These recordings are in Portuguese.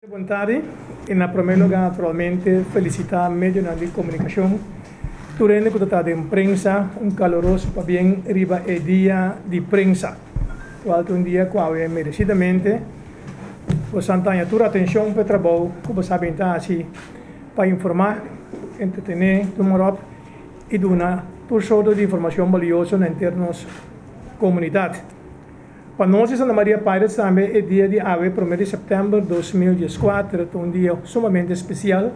Boa tarde. En la primer lugar, naturalmente, felicitar a medios de comunicación. Durante que está de prensa, un caloroso para bien arriba el día de prensa. Cual un día que merecidamente, pues Santana, tu atención para trabajo, como saben, así, para informar, entretener, tomar y dar todo tipo de información valiosa en internos comunidad. Para nós, Santa Maria Pirates, também é dia de ave, 1 de setembro de 2014, um dia sumamente especial.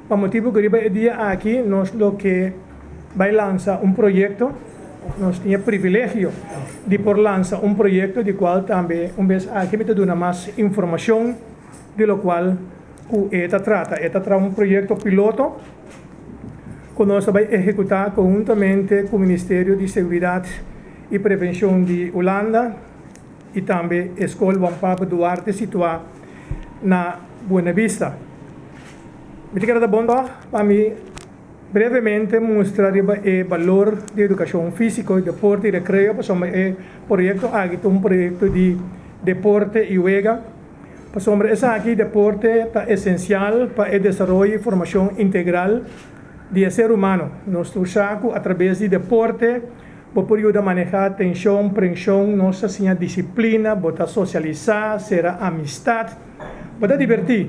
Para motivo que é dia aqui, nós lo que vai lançar projeto, nós temos privilégio de por lançar projeto de qual também vez aqui me dá mais informação de lo qual o ETA trata. ETA trata projeto piloto que nós vai executar conjuntamente com o Ministério de Seguridade e Prevenção de Holanda e também a Escola Juan Pablo Duarte, situada na Buena Vista. Me quero bom para mim brevemente mostrar o valor de educação física, deporte e recreio, para o projeto aqui, projeto de deporte e yoga. Para essa aqui, deporte é essencial para o desenvolvimento e formação integral do ser humano. Nós usamos através de deporte, para ajudar a manejar tensão, pressão, nossa disciplina, para socializar, ser amistade, para divertir,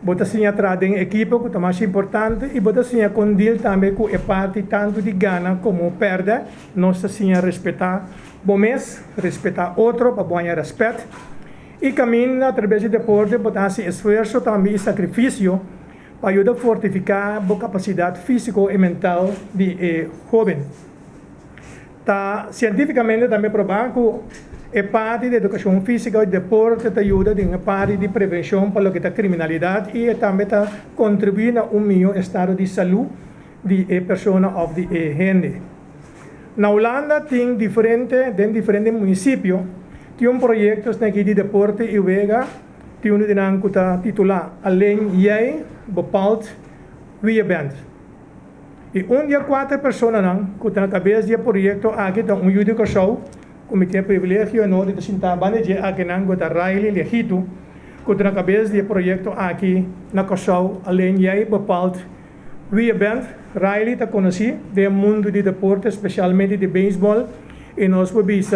para trabalhar em equipe, que é mais importante, e para condir também com a parte tanto de ganhar como perder, nossa respeitar o mês, respeitar outro, para ganhar respeito, e caminhar através do deporte, para fazer esforço também e sacrifício, para ajudar a fortificar a capacidade física e mental de jovem. Cientificamente também provado que a parte de educação física e deporte ajuda a parte de prevenção para a criminalidade e também contribui a melhor estado de saúde de pessoas ou de gente. Na Holanda tem diferentes municípios, tem projetos de deporte e yoga, tem que titular Alleen jij bepaalt wie je bent. E dia 4 pessoas que estão na cabeça do projeto aqui estão educação, como tem privilégio de sentar aqui que está Riley Legito, que está na cabeça do projeto aqui na Kosovo, além jij bepaalt wie je bent. Riley está conhecido do mundo de deporte, especialmente de beisebol, e nós podemos,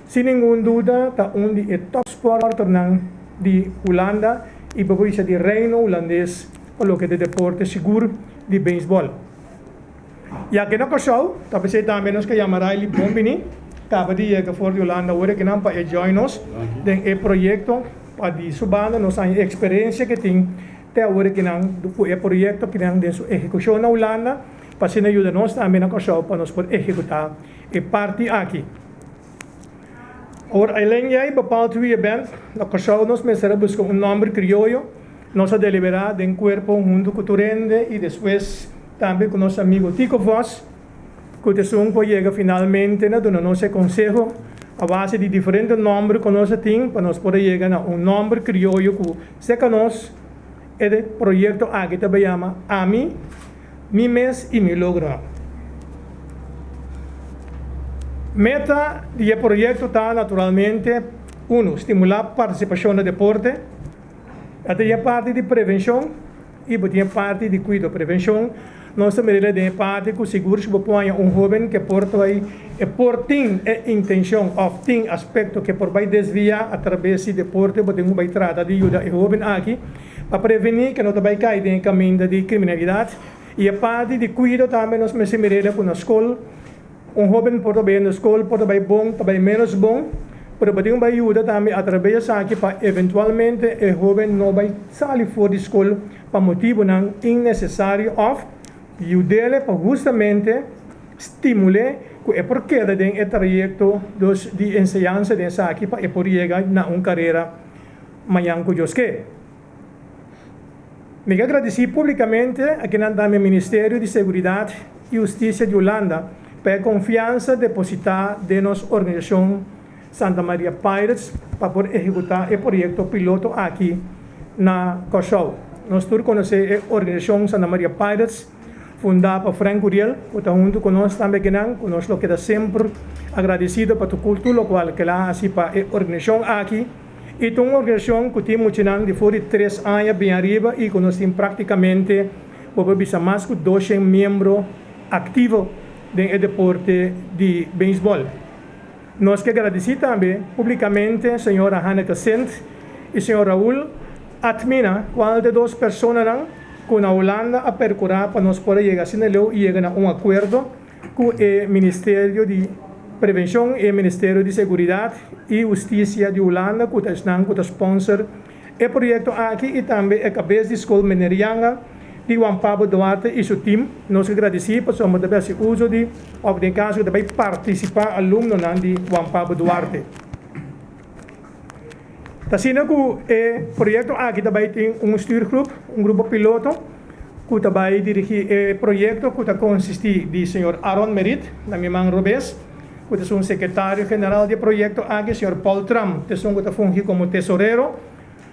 sem nenhuma dúvida, está dos top sporters de Holanda e podemos de reino holandês, para o que é de deporte seguro de beisebol. E aqui na Kosovo, também nós que chamamos Riley Bombini, acaba de chegar fora de Holanda, agora que não para join nós, em projeto para de subanda, nós temos experiência que tem, até agora que não, o projeto que não tem sua execução na Holanda, para se ajudar nós também na Kosovo, para nós poder executar a parte aqui. Agora, além de bepaalt wie je bent, na Kosovo nós começamos a buscar nome criollo, nós a deliberar em corpo junto com o Turende e depois também com nosso amigo Tico Voss, que chega finalmente a dar nosso conselho a base de diferentes nomes que nós temos, para nós poder chegar a nome criollo que se conosco, é o projeto aqui também chama AMI, Mimes e Mi Logro. Meta do projeto está naturalmente, estimular a participação no deporte, até a parte de prevenção e a parte de cuidado prevenção. Nossa medida de parte que seguro se propõe jovem que tem a intenção ou tem aspecto que vai desviar através do deporte, vai tratar de ajudar o jovem aqui para prevenir que não vai cair em caminho de criminalidade. E a parte de cuidado também nós me medida com a escola. Jovem pode bem na escola, pode bem bom, pode bem menos bom, mas vai ajudar também através aqui para eventualmente o jovem não vai sair fora da escola para motivo não innecessário e o dele para justamente estimular que é porque tem o trajeto de enseñanza dessa aqui para poder chegar na carreira amanhã que Deus quer. Me agradeci publicamente aqui no Ministério de Seguridade e Justiça de Holanda pela confiança depositada de nossa organização Santa Maria Pirates para poder executar o projeto piloto aqui na Kosovo. Nós todos conhecemos a organização Santa Maria Pirates, fundada por Frank Uriel, que está junto conosco também, conosco que está sempre agradecido por a cultura local que lá assim para a organização aqui E tem uma organização que tem muito de fora de 3 anos bem arriba e que nós temos praticamente mais de 200 membros ativos no deporte de beisebol. Nós queremos agradecer também publicamente a senhora Hanneke Sent e o senhor Raul Atmina, qual de 2 pessoas com a Holanda a percurar para nós poder chegar e chegar a um acordo com o Ministério de Prevenção e o Ministério de Seguridade e Justiça de Holanda, que estão com o sponsor o projeto aqui e também a cabeça de escola Menerianga de Juan Pablo Duarte e seu time. Nós agradecemos por o uso de, ou em caso de participar aluno de Juan Pablo Duarte. Assim que o projeto aqui também tem stuurgroep, grupo piloto, que também dirige o projeto que consiste de senhor Aaron Merit, da minha mãe Robes, que é o secretário-geral do projeto aqui, senhor Paul Tram, que funge como tesoreiro.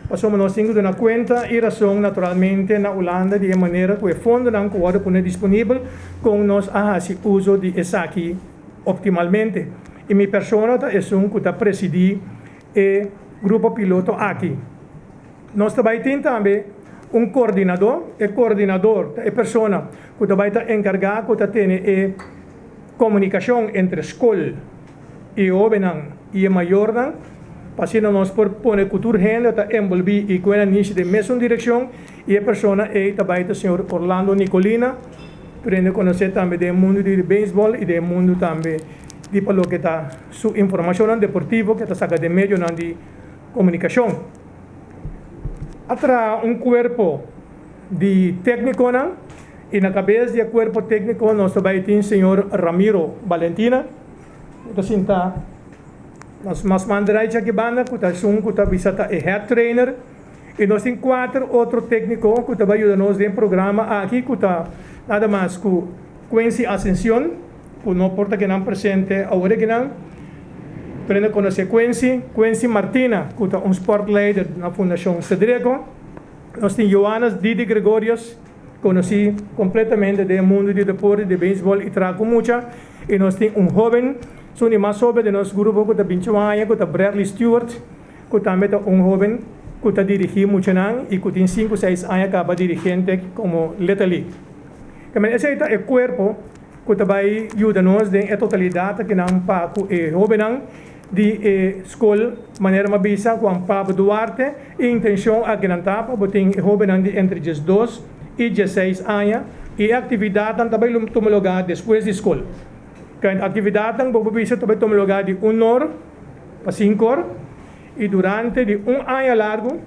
Passamos nós temos uma conta e razão naturalmente na Holanda de maneira que o fundo não pode pôr disponível com nós a fazer uso de essa aqui optimalmente. E minha pessoa é um que preside o grupo piloto aqui. Nós também temos também um coordenador, o coordenador é a pessoa que também está encarregada de ter a comunicação entre a escola e o jovem e o maior. Assim nós por pôr cultura gente está envolvido e com a niche de mesma direção e a pessoa é também o senhor Orlando Nicolina, para conhecer também do mundo do beisebol e do mundo também de pelo que está sua informação deportiva que está sacada de meio de comunicação. Atrás corpo de técnico e na cabeça do corpo técnico nós também temos o senhor Ramiro Valentina, que está Nós mandamos aqui banda, que está visita é head trainer, e nós temos 4 outros técnicos que também ajudam nos no programa aqui, que está nada mais que Quincy Ascension, que não importa que não presente agora que não, para conhecer Quincy Martina, que é sport leader na Fundação Cedrico, nós temos Joanas Didi Gregorios, conheci completamente do mundo do deporte, de beisebol e trago mucha, e nós temos jovem São mais sobre de nosso grupo que está 21 anos, que está Bradley Stewart, que também é jovem, que está dirigindo muito e que tem 5 ou 6 anos acaba dirigente como Little League. Também esse é o corpo que também ajuda-nos na totalidade que não para o jovem de escola, maneira mais bisa com o Pablo Duarte, e a intenção é que não está, porque tem jovem de entre 12 e 16 anos, e a atividade também toma lugar depois da escola. A atividade ng pagbibisa também toma lugar de 1 hora a 5 horas e durante de 1 ano largo,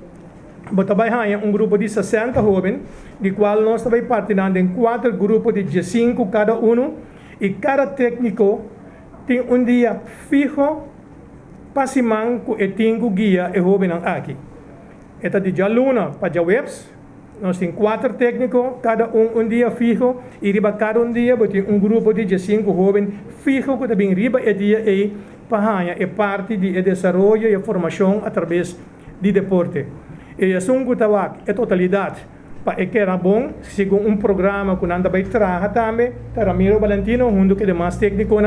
também há grupo de 60 jovens, de qual nós também partilhamos em 4 grupos de 15 cada e cada técnico tem dia fijo para semana que tem guia e jovem aqui. Esta de luna para dia webs, nós temos 4 técnicos, cada dia fijo, e riba cada dia tem grupo de 5 jovens fijo que também riba e dia e pahanha é parte de desenvolvimento e formação através de deporte. E assim que é totalidade para que era bom, segundo programa que nós também traga também, Ramiro Valentino, junto com demais técnicos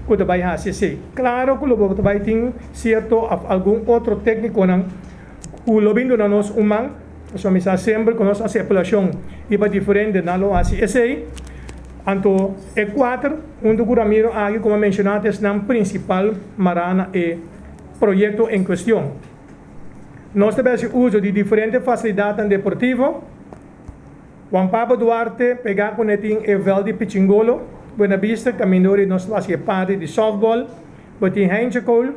que também faz. Claro que o também tem certo algum outro técnico que o lobindo na nós humano. Nós vamos sempre com nossa população e para diferente na lo assim esse anto é 4 junto com Ramiro aqui como mencionado é o principal marana e projeto em questão. Nós temos uso de diferentes facilidades deportivas. Juan Pablo Duarte pegar com ele em Vel de Pichingolo, Buena Vista, caminhador nós fazemos parte de softball, botin handball,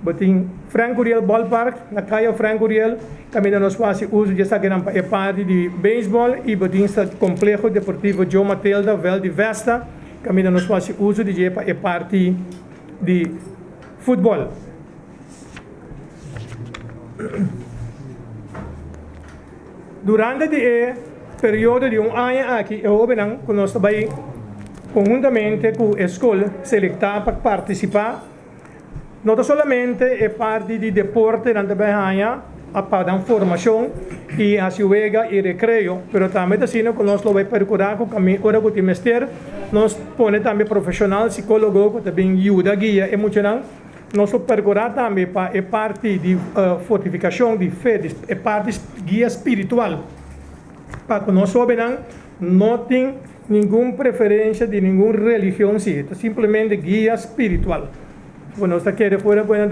botin Franco Riel Ballpark, na caia Franco Riel, caminhando nós fazemos uso de essa grande parte de beisebol e botin esta complexo deportivo Joe Matilda, Vel de Vesta, caminhando nós fazemos uso de parte de futebol. Durante o período de 1 ano aqui, eu venho com nós também conjuntamente com a escola selectar para participar. Não somente é parte de deporte na também para dar formação e a juega e recreio, mas também assim que nós vamos percorrer com o caminho ora que temos ter, nós põe também profissional, psicólogo que também ajuda guia emocional nós percorrer também para a parte de fortificação de fé, a parte guia espiritual. Para que nós não tem nenhuma preferência de nenhuma religião, sim, é simplesmente guia espiritual. Quando nós queremos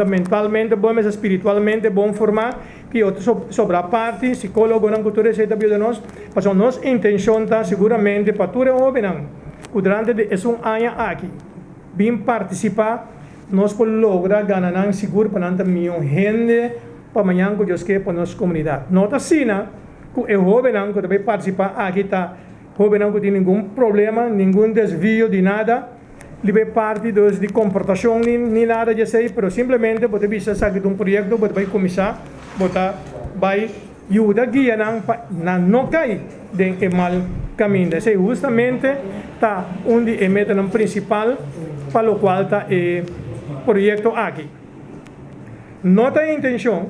mentalmente bom, mas espiritualmente bom formar, que sobre a parte, psicólogo, não cultura, etc. de nós, mas a nossa intenção está seguramente para tudo o que durante esse ano aqui, bem participar, nós podemos lograr ganhar seguro para não milhão gente para amanhã que Deus quer para a nossa comunidade. Nota assim, que o jovem que também participar aqui está, jovem não tem nenhum problema, nenhum desvio de nada, livre parte de comportação nem nada de sei, mas simplesmente você precisa sair de projeto, você vai começar, você vai ajudar a guia não cair em mal caminho. Esse justamente está onde é meta principal para o qual está o projeto aqui. Nota a intenção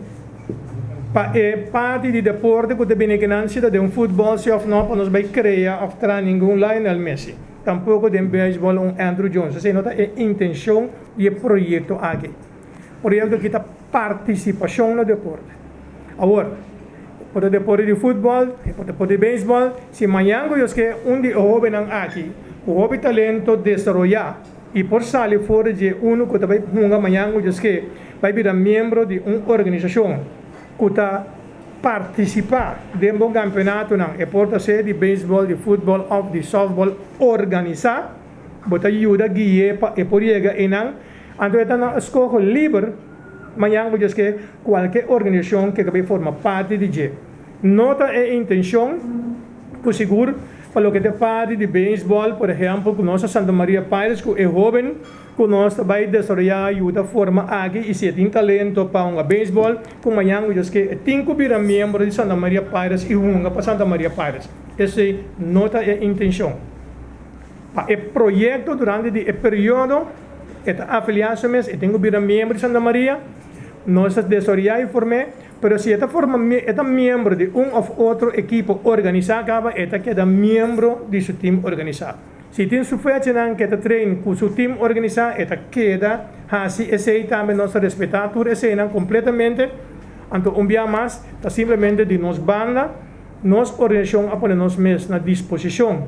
para a parte de deporte que tem ganância de futebol, se não para nós vai criar ou trazer nenhum Lionel Messi. Tampouco de beisebol Andrew Jones. Essa nota é a intenção do projeto aqui. Projeto que está participação no deporte. Agora, para o deporte de futebol, para o deporte de beisebol, se amanhã eu que de jovem aqui, o jovem talento desenvolver e por sair fora de que vai amanhã eu que vai virar membro de uma organização que está participar de um campeonato e pode ser de beisebol, de futebol ou de softball organizar, bota ajuda a guiar e por chegar em então está escolha livre, amanhã eu que qualquer organização que vai formar parte de nota a intenção que seguro para o que é parte de beisebol, por exemplo, com nossa Santa Maria Pires, que é jovem, que nós vai desenvolver ajuda forma aqui e se tem talento para um beisebol, como amanhã eu que tem que vir membro de Santa Maria Pires e uma para Santa Maria Pires. Essa é nota a intenção. Para o projeto durante o período, a afiliação é tem que vir membro de Santa Maria, nós desenvolver e formar. Pero se esta forma é membro de ou outro equipo organizado, esta queda membro de seu time organizado. Se tem suficiente que esta treine com seu time organizado, esta queda, assim, esse também nós respeitar tudo esse completamente. Então, dia mais, está simplesmente de nos banda, nossa organização a poner nós mesmos na disposição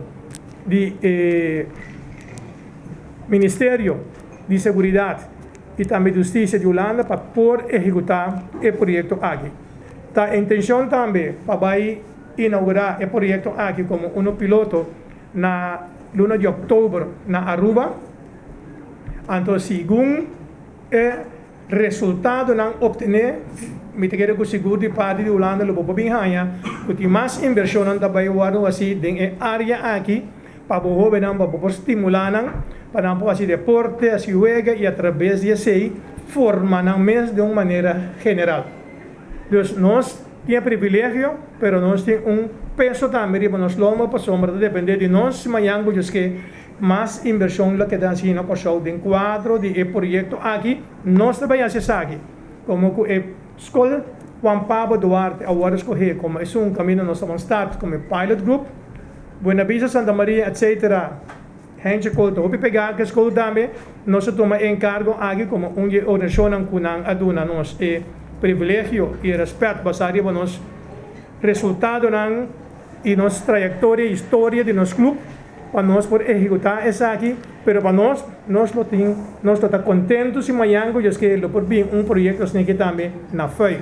de Ministério de Seguridade e também de Justiça de Holanda para poder executar o projeto aqui. A intenção também para inaugurar o projeto aqui como um piloto na luna de outubro na Aruba. Então, segundo o resultado não obter, me quero que o seguro de parte de Holanda lo pode bem ganhar, que tem mais inversão também guardo assim na área aqui para o jovem para estimular para fazer deporte, assim juega e através de assim formar mesmo de uma maneira geral. Então, nós temos privilégio, mas nós temos peso também para nós lomos para sombra depender de nós amanhã que mais inversão que está sendo passado em quadro de projeto aqui, nós trabalhamos aqui como a escola Juan Pablo Duarte agora escolher como é caminho nós vamos start como pilot group, Buena Vista Santa Maria, etc. Gente culto, o pegar que escola também, nós tomamos encargo aqui como uma organização que não aduna nós privilégio e respeito basado para nós resultado e nossa trajetória e história de nosso clube para nós poder executar essa aqui, mas para nós estamos contentos e amanhã que ele pode vir projeto que também na FEI,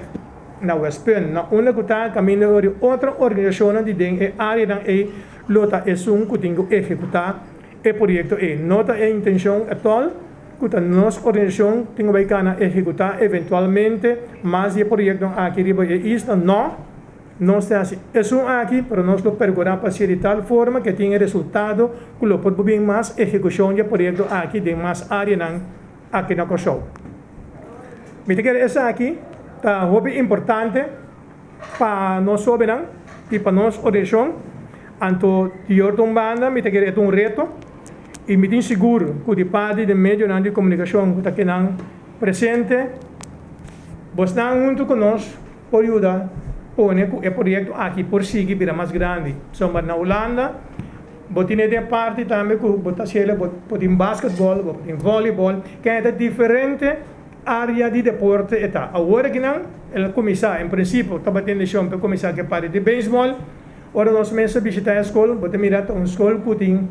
na West Penn, na uma que está caminhando de outra organização de área e lota é que tem que executar o projeto nota a intenção atual que a nossa organização tem que executar eventualmente mais de projeto aqui e isto não está assim. É aqui, mas nós lo percorremos para ser de tal forma que tenha resultado que lo pode vir mais execução de projeto aqui de mais área aqui na Kosovo. Me que essa aqui tá muito importante para nós jovens e para nossa organização. Então, de banda, me que é reto e me tenho seguro que de parte de meio de comunicação que está aqui presente, você está junto conosco por ajudar pone o projeto aqui por seguir vira mais grande. Somos na Holanda, botine de parte também que bota cielo, botin basquetebol, botin voleibol, que é diferente área de deporte está. Agora que não, ele começar, em princípio, está batendo chão para começar que parte de beisebol. Ora nós começamos a visitar a escola, botamos mirar uma escola que tem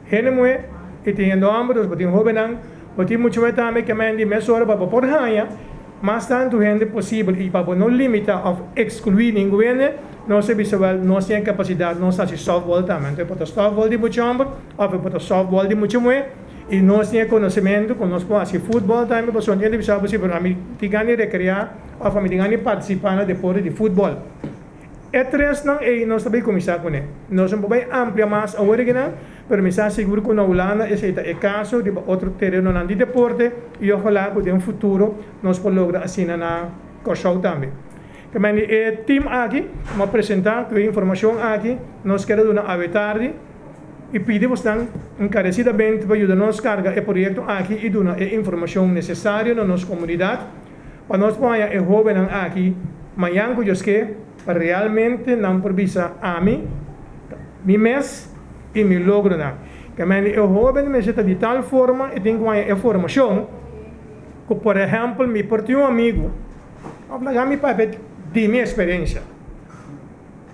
genemue, e tem números, botamos jovem, botamos muito mais também que mande mais hora para por ranha, mas tanto gente possível e para não limitar ou excluir ninguém, nós não temos capacidade, nós temos softball também, então para softball de muito amor, ou para softball de muito mais, e nós temos conhecimento, com nós podemos fazer futebol também, para sonhar de bisa possível, a mim tingani recrear, ou a mim tingani participar na deporte de futebol. É três não é nós também começar com ele. Nós vamos bem amplia mais a origina, pero me está seguro que na Holanda esse é o caso de outro terreno de deporte e ojalá que em futuro nós podemos lograr assim na Kosovo também. Também o time aqui, vamos apresentar a informação aqui, nós queremos dar a tarde e pedimos encarecidamente para ajudar-nos a carregar o projeto aqui e dar a informação necessária na nossa comunidade para nós ponhar o jovem aqui, amanhã que eu que para realmente não provisa a mim, mi mês e mi logro não. Que o jovem me está de tal forma e tem uma informação que, por exemplo, me portou um amigo, vou falar mi papel de minha experiência.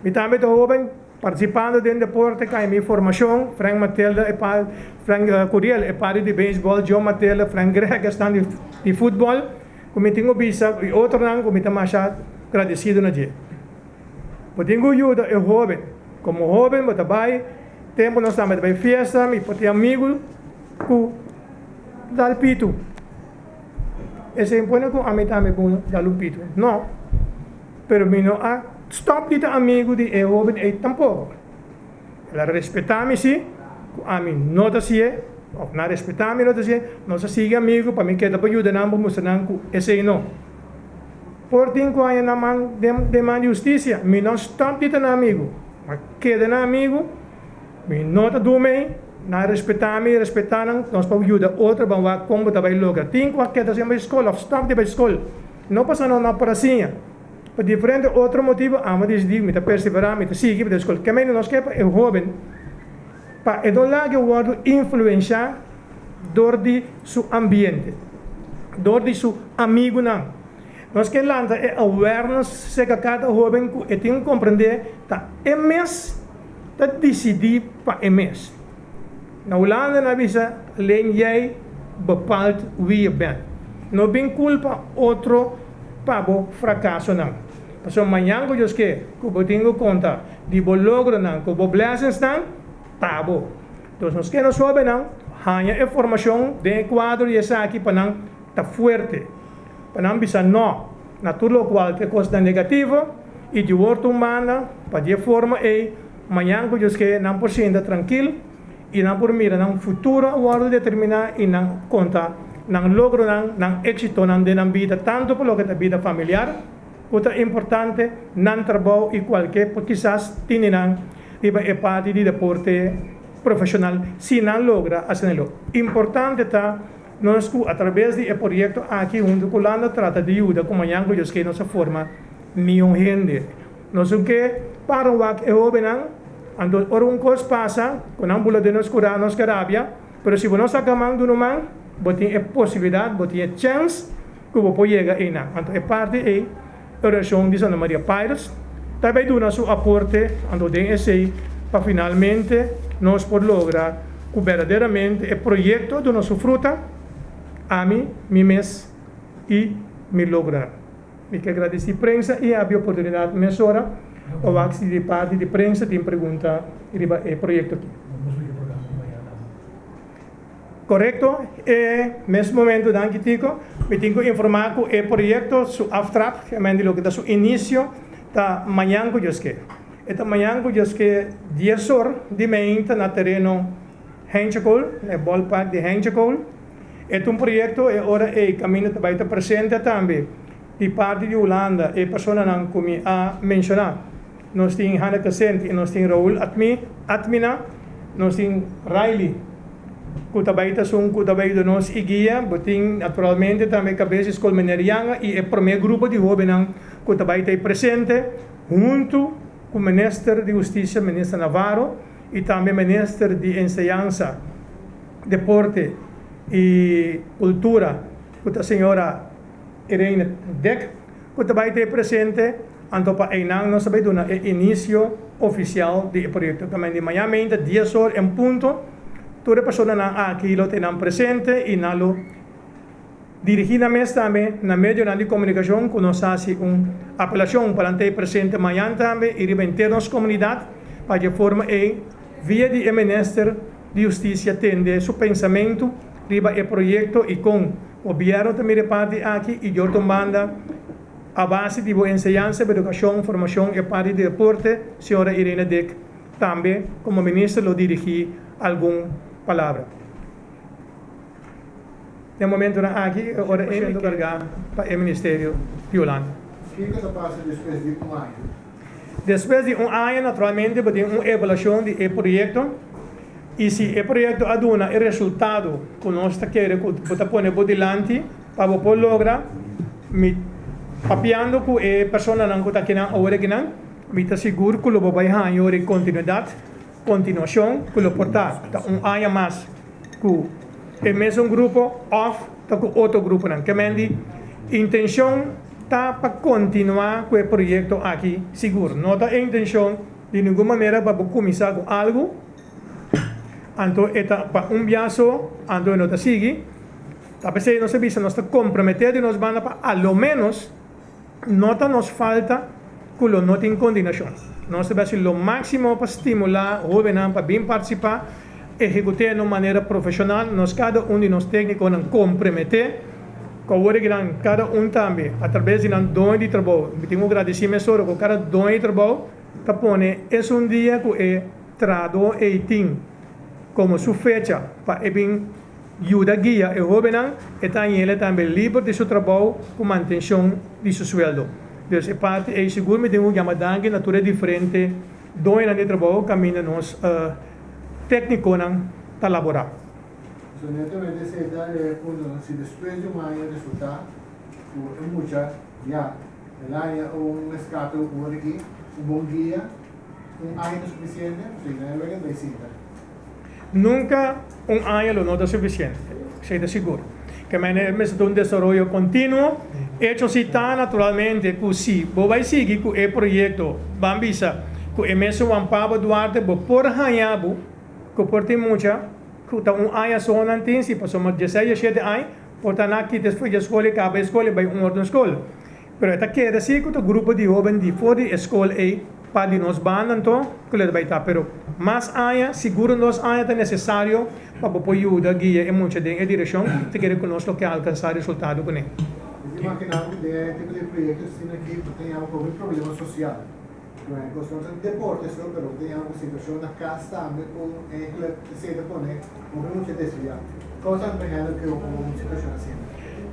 Me também o jovem participando de deporte, que é minha formação, Frank Matilda, Frank Curiel, é parte de beisebol, Joe Matilda, Frank Greg, estão de futebol, como tenho visa, e outro não, como tenho mais agradecido na dia. Podemos ajudar o jovem. Como jovem, você vai, tempo nós estamos em festa, e pode ter amigos que dá o pito. Esse é importante que a mim também dá o pito. Não. Pero não há stop de amigo de jovem e tampouco. Ela respeita-me se, a mim não está se, ou não respeita-me não está se, nós siga amigo, para mim que dá para ajudar, não para mostrar que esse não. Portanto, quando a man demanda justiça, me não stop de ter amigo, mas queda na amigo, me não está do meio, não respeitar-me, respeitar-me, nós podemos ajudar outra, para como está vai lograr. Tem que queda sempre na escola, stop de escola, não passa na pracinha. Por diferente outro motivo, a me decidir, me perseverar, me seguir para a escola. Que menos nós queremos é jovem, para então lá que eu influenciar dor de seu ambiente, dor de seu amigo não. Nós que lá é awareness, se que cada jovem tem que compreender que é mês, está decidir para é mês. Na Holanda, na visa, alleen jij bepaalt wie je bent. Não tem culpa outro para o fracasso não. Então, amanhã que eu tenho conta de o logro não, que o blessings não, tá bom. Então, nós que não soube não, hanya informação de quadro e essa aqui para não tá forte. Para não bisa não, na tudo qual te costa negativo e de outro humana para de forma e amanhã que não por sendo tranquilo e não por mira não futuro o determinar e não conta não logro não êxito não de na vida tanto por lo que da vida familiar outra importante não trabalho e qualquer porque quizás tiene não riba é parte de deporte profissional se não logra hacerlo importante está nós através de projeto aqui junto com Holanda trata de ajuda como amanhã que não se forma nenhum gente nós o que para o que é jovem ando orang kos passa com a bula de nós curar nós carabia pero se você sacamang do man botin é possibilidade botin é chance que você pode chegar aí não então é parte aí oração de Santa Maria Pires também do nosso aporte ando de esse para finalmente nós por lograr que verdadeiramente o projeto do nosso fruta a mim, mi mês e me lograr. Me quero agradecer a prensa e a oportunidade de me hora ou a de parte de prensa tem pergunta e projeto aqui. Correto? E nesse momento, danke Tico, me tenho que informar que o projeto su aftrap, que é o que dá su início, está amanhã que eu esqueci. Esta manhã que eu esqueci 10 horas de manhã na terreno Henchekol, no ballpark de Henchekol. É projeto e ora é caminho também está presente também de parte de Holanda e pessoa não como a mencionar nós temos Hanneke Sent e nós temos Raul Atmina nós temos Riley que também está que também de nós e guia botin naturalmente também cabeça escola mineriana e é o primeiro grupo de jovens que também está presente junto com o ministro de Justiça ministro Navarro e também ministro de Enseñanza Deporte e cultura com a senhora Irene Deck, que vai ter presente, então para enang nós sabemos do início oficial do projeto. Também de Miami, 10 horas em ponto, toda pessoa aqui lo tem presente e nalo dirigidamente também na meio de comunicação, que nós fazemos uma apelação para ter presente amanhã também e rebentar nossa comunidade, para que forma via de Ministério de Justiça tende seu pensamento, riba o projeto e com o governo também de parte aqui e eu tomando a base de enseñanza, educação, formação e parte de deporte, senhora Irene Deck, também como ministra lo dirigi alguma palavra. De momento aqui, agora é encargar para o Ministério de Holanda. O que passa depois de um ano? Depois de um ano, naturalmente, vai ter uma avaliação do projeto. E se o projeto aduna o resultado que nós queremos pôr por delante, para poder lograr, papiando que a pessoa não está aqui agora, me está seguro que o vai ter continuação, que o portar um ano mais que o mesmo grupo ou com outro grupo. Que a intenção está para continuar com o projeto aqui, seguro. Não está a intenção de nenhuma maneira para começar com algo. Então, para viaje, então não está seguindo. Talvez não se visa, nós está comprometido, nós vamos para, a lo menos, não nos falta que não tem condenação. Nós devemos fazer o máximo para estimular o jovem para bem participar, executar de uma maneira profissional. Nós, cada de nós técnicos, nos comprometer, cada também, através de dois de trabalho. Tenho um agradecimento com cada dois de trabalho, que põe, é dia que é trado e tem como sua fecha para ajuda guia e jovem e ele também livre de seu trabalho com manutenção de seu sueldo. Então, a parte é seguro que temos uma dangue natureza diferente, dois anos de trabalho, caminho nós técnico para laborar. So, netamente se da se depois de um ano resultar, o mucha já, ela é escape aqui, bom guia, ano suficiente, luego vai ser. Nunca ano não é suficiente, seja seguro. Que é um desenvolvimento contínuo, hecho se está naturalmente que se vai seguir com o projeto, Bambisa, que é mesmo um Pablo Duarte, por ganhar, que por ter muita, que está ano só não tem, se passou 16, 17 anos, portanto aqui depois da escola, acaba a escola, vai outra escola. Mas está queda assim que o grupo de jovens de fora da escola é para nós bandas, então, que ele vai estar, pero mais anos, seguro nós anos é necessário para poder ajudar, guia e muita direção, se quer que nós quer alcançar resultado com ele. Imaginamos que tipo de projetos aqui tem algum problema social. Não é questão de deporte, mas tem alguma situação na casa também, com se depone, com muita desviada. Cosa por exemplo que uma situação assim?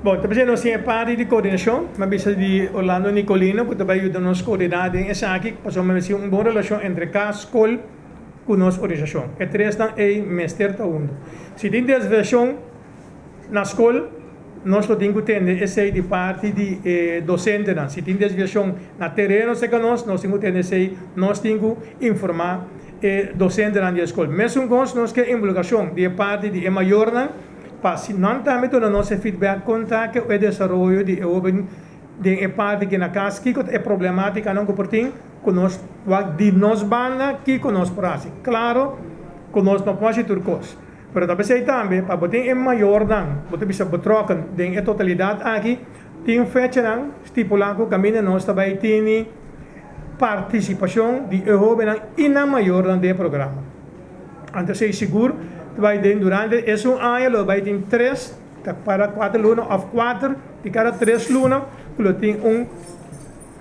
Bom, também nós temos parte de coordenação, mas precisa de Orlando Nicolino, que também ajuda nos coordenar em essa aqui, passamos a uma boa relação entre casa, escola, com nossa organização. E três é o mestre da UNDO. Se tem desviação na escola, nós temos que ter essa de parte de docente. Se tem desviação na terreno, nós temos que ter essa, nós temos que informar docente da escola. Mesmo com nós que involucração de parte de maior, para se não também todo nosso feedback conta que o desenvolvimento de jovem de parte que na casa que é problemática não comportem conosco de nós banda que conosco praxe claro conosco não pode ter coisas mas também para botar em maior não botar bisa betrokken de totalidade aqui tem fecha não estipulado caminho nós também tem participação de jovem e na maior não de programa então sei seguro vai ter durante esse ano vai ter 3 para 4 lunas ou 4 de cada 3 lunas que tem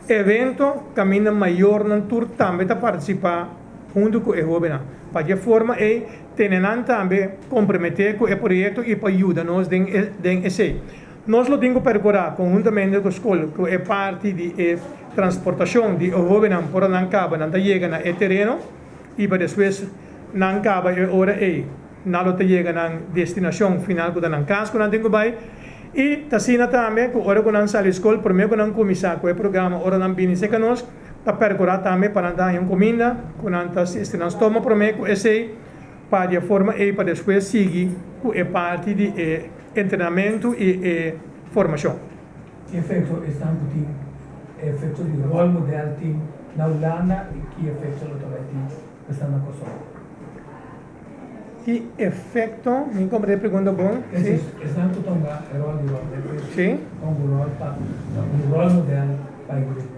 evento caminho maior na tour também para participar junto com o jovem para que forma é ter também comprometer com o projeto e para ajudar nós em esse nós lo temos que percorrer conjuntamente com a escola que é parte de transportação de jovem por não acaba não chega na terreno e para depois não acaba a hora não chega na destinação final que não casco não tem que vai e tasina também que hora que não sai da escola primeiro que não começar com o programa hora não vem se conosco para percorrer também para dar em comida quando não toma primeiro esse para de forma e para depois seguir com a parte de treinamento e formação. Efeito estão com efeito de role model team na Holanda e que efeito lo também tem está na Kosovo. Que efeito, me comprei pergunta bom. Sim. Estão com tonga role Sim. um role model para o grupo.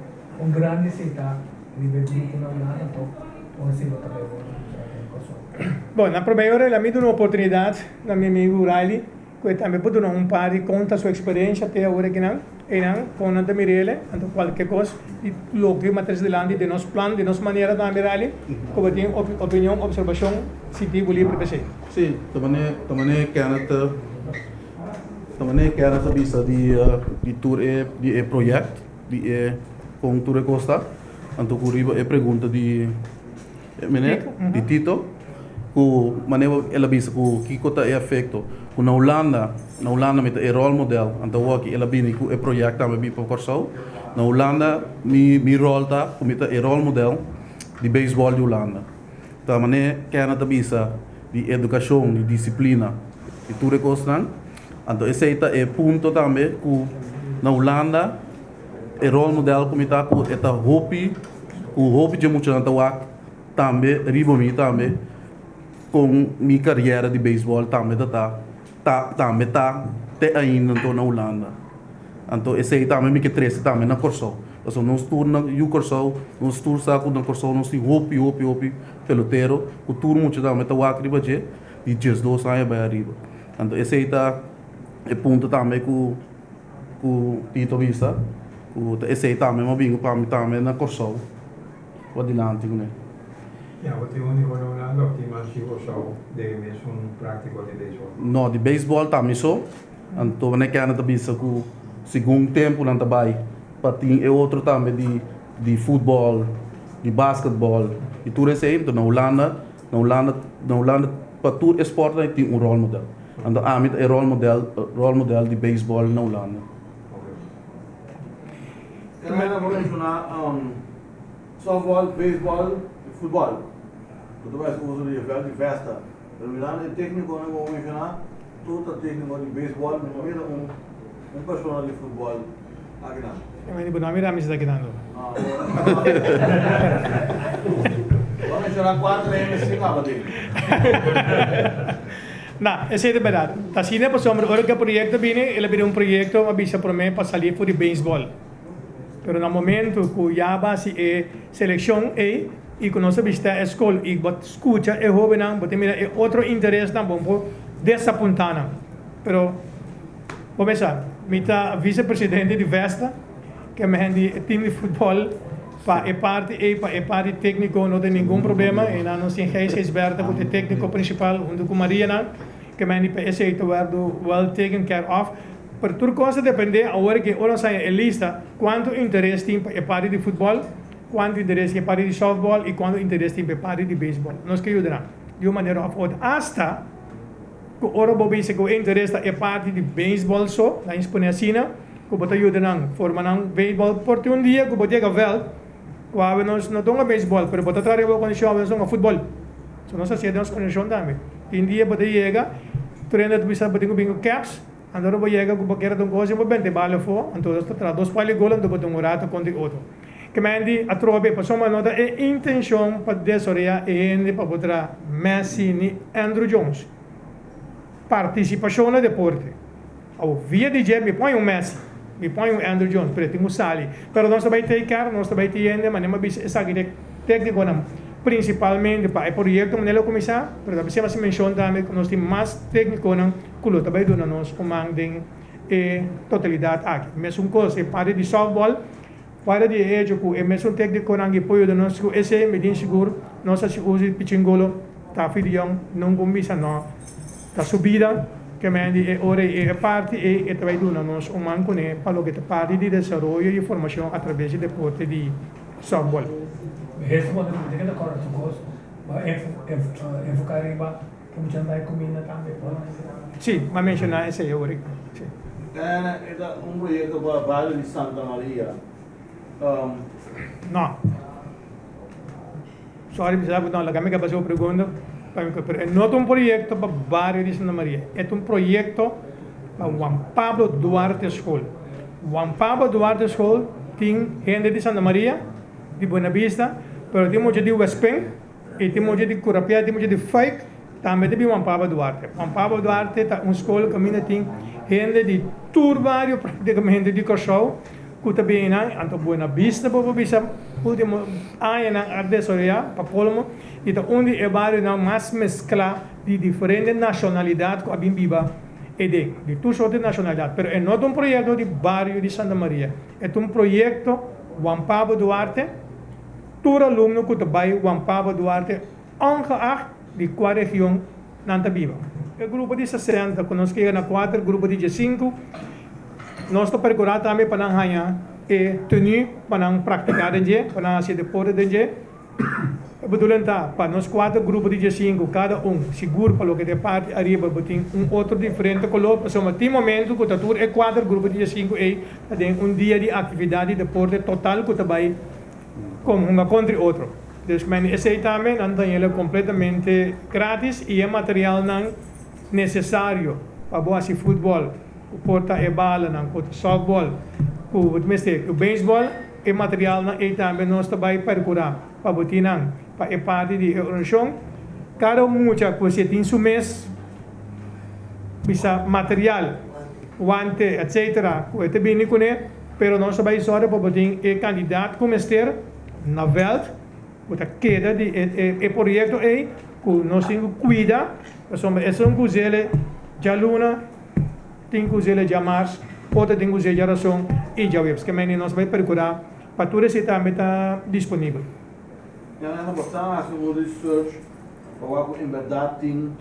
Grande seita di grupo na Holanda to onde lo também em Kosovo. Bom, na primeira hora, eu me deu uma oportunidade, na minha amigo Riley, que também pode dar um par e conta sua experiência até agora que não, e não, com a Mirele, então qualquer coisa, e o que matriz de lande, de nosso plano, de nossa maneira da Riley, como tem opinião, observação, se tem livre para você. Sim, também quero bisa di tour di projeto di com Tour Costa, anto kuriba pergunta di Tito, ku manewa ela bisa ku kikota efeito ku na Holanda met role model anto waki ela bini ku projeto também bi por Corsau na Holanda mi role ta ku met role model di baseball di Holanda ta mane quero bisa di educação di disciplina di Tour Costa anto essa punto também ku na Holanda role model kumita ku eta hopi de muito antawak também ribo mi também com minha carreira de beisebol também também te ainda tô na Holanda então esse aí também me que três também na Corsau então nós tour na o Corsau nós tour sa com na Corsau nós tem hopi pelotero o tour muito também tawak riba je e just dos anos vai arriba então esse aí é ponto também com Tito Visa esse aí também uma bingo para mim também na Corsau o adiante com ele. Ja, wat die único na Holanda que mais chegou só de mesmo prático de beisebol. No, de beisebol também só. Então, né que anda também só com segundo tempo não também. Patin é outro também de futebol, de basquetebol. E tudo isso aí, então na Holanda para todo esporte tem role model. Então, a mim é role model de beisebol na Holanda. Kailangan mo mencionar softball, baseball e futebol. Tudo mais que uso de festa. Pero mirando el técnico, no vou mencionar todo técnico de baseball, no mira persona de futebol. Aqui não. Ini bu Amir Amis lagi dando. Vou mencionar 4 e 5 abadin. Nah, essa é a verdade. Tá sendo para sombra, agora que o projeto vem, ele vira projeto, uma bisa para mim para sair para o beisebol. Pero no momento que já base é seleção e que nós vista a escola e bot escuta é jovem não, bot mira é outro interesse não bom desapontar não. Pero começar, mita vice-presidente de Vesta, que me handi time de futebol para é parte técnico não tem nenhum problema e nós tem reis experta com o técnico principal junto com Maria não, que me handi para esse itu well taken care of. Por tudo coisa depende agora que olha sai a lista quanto interesse tem para parte de futebol, quanto interesse para parte de softball e quanto interesse tem para parte de beisebol. Nós que ajudamos de uma maneira ou outra hasta que ora bobi se que interesse é parte de beisebol só, na Espanha assim, que botar ajudamos formando beisebol porque dia que botar gavel, que nós não temos beisebol, mas botar trabalhar com condição nós temos futebol. So nós fazemos condição também. Em dia botar chega, treina de bisa botar bingo caps. Andando para chegar com qualquer coisa, eu vou bem bala fora, então eu dois palhos golam do botão morado com o outro. Que me andi a trobe para soma nota é intenção para desorear e para botar Messi ni Andrew Jones. Participação no deporte. Ao via de je me põe Messi, me põe Andrew Jones, para ter sali. Pero nós também tem cara, nós também tem mas não bisa essa técnico não. Principalmente para o projeto que nós começar, pero também se menciona também que nós temos mais técnico não, que nós também dona nós comandem e totalidade aqui. Mesmo coisa é parte de softball, para de hecho que é mesmo técnico não que apoio de nós que esse me diz seguro, nós se usa pichingolo, tá filhão, não combina não, tá subida que me é ora é parte e também dona nós comandem né para o que parte de desenvolvimento e formação através de deporte de softball. Resto pode dizer que a cor do curso vai enfocar em ba que muita gente combina também. Sim, mas mencionar esse é o rico. É projeto para Vale de Santa Maria. Não. Sorry, sabe não, la kami passou pergunta, não é um projeto para Barrio de Santa Maria, é um projeto para Juan Pablo Duarte School. Juan Pablo Duarte School tem gente de Santa Maria, de Buena Vista, pero tem muita de West Penn, e tem muita de Curapia, tem muita de Fake, também tem Juan Pablo Duarte. Juan Pablo Duarte é uma escola que tem gente de todo barrio, praticamente de Corsol, que também é Buena Vista, Boa Vista, último ano na Ardesoria, para Colmo, e onde é barrio mais mescla de diferentes nacionalidades que a viva e de todas sortes de nacionalidades. Pero não é um projeto de barrio de Santa Maria, é um projeto Juan Pablo Duarte, todo aluno que vai Juan Pablo Duarte, ongeacht de qual região não está viva. O grupo de 60, que nós queremos na 4, o grupo de 5, nós estamos procurando também para ganhar e tenir para praticar de para se depois de bedoeling para nós 4 grupos de 5, cada seguro para o que de parte arriba tem outro diferente color, mas tem momento que tudo é 4 grupos de 5 e tem dia de atividade de deporte total que vai como contra outro. Então, esse também é completamente grátis e é material não necessário para boa se futebol, o porta e bala, o softball, o beisebol é material não e também nós vai procurar para botar para parte de organização. Cada muita coisa tem seu mês, bisa material, guante, etc. Que é bem com ele, pero nós vai só para botar o candidato como ester na veld, que queda de projeto aí que nós temos que cuidar, é um coisa já luna, tem coisa já março, outra tem coisa já razão e já webs que nós vai procurar para tudo isso também está disponível. Nós gostamos de fazer research para que em verdade tem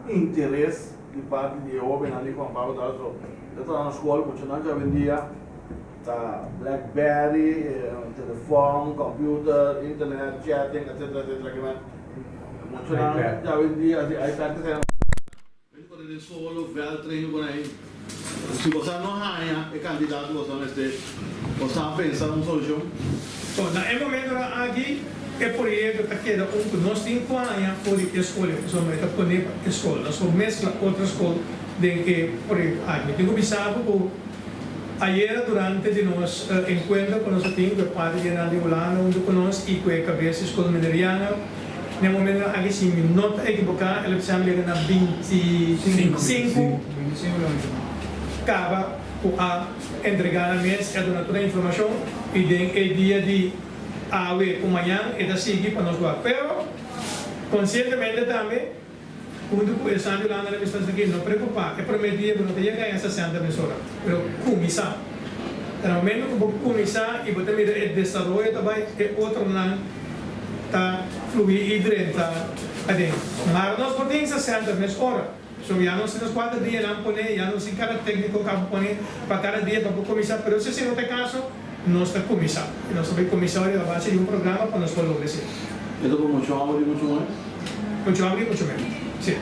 interesse de parte de jovens ali com Pablo Duarte. Eu estou na escola, porque nós já vendia tá BlackBerry, telefone, computer, internet, chatting, etc. Muito já vendia iPad que era quando ele solo velho treino com aí. Se você não ganha, é candidato você não está pensando em solução. Então, no momento aqui é projeto que era nós temos que ganhar por escola, somos está poner escola, nós vamos mesclar outra escola de que projeto aqui. Tenho pensado que ayer durante de nos encuentro con nosotros que padre general de Holanda junto con nosotros y que cabeza escola mineriana en el momento aquí si me nota equivocada el examen llega a 25 acaba a entregar a mes a donar toda a informação e el día de hoy o mañana es así para nosotros pero conscientemente también junto com o Estado de Holanda, nós estamos aqui, não preocupar, é prometia que não tenha ganhar 60 pessoas, mas começar. No momento que vou começar e vou ter o desenvolvimento também, é outro não está fluir e direita adentro. Mas nós podemos 60 pessoas, já não se nos 4 dias não põe, já não se cada técnico que põe para cada dia para começar, mas se não tem caso, nós está começar. E nós vamos começar a base de programa para nós poder obedecer. Então, muito amor e muito mais? Muito amor e muito menos. Sim.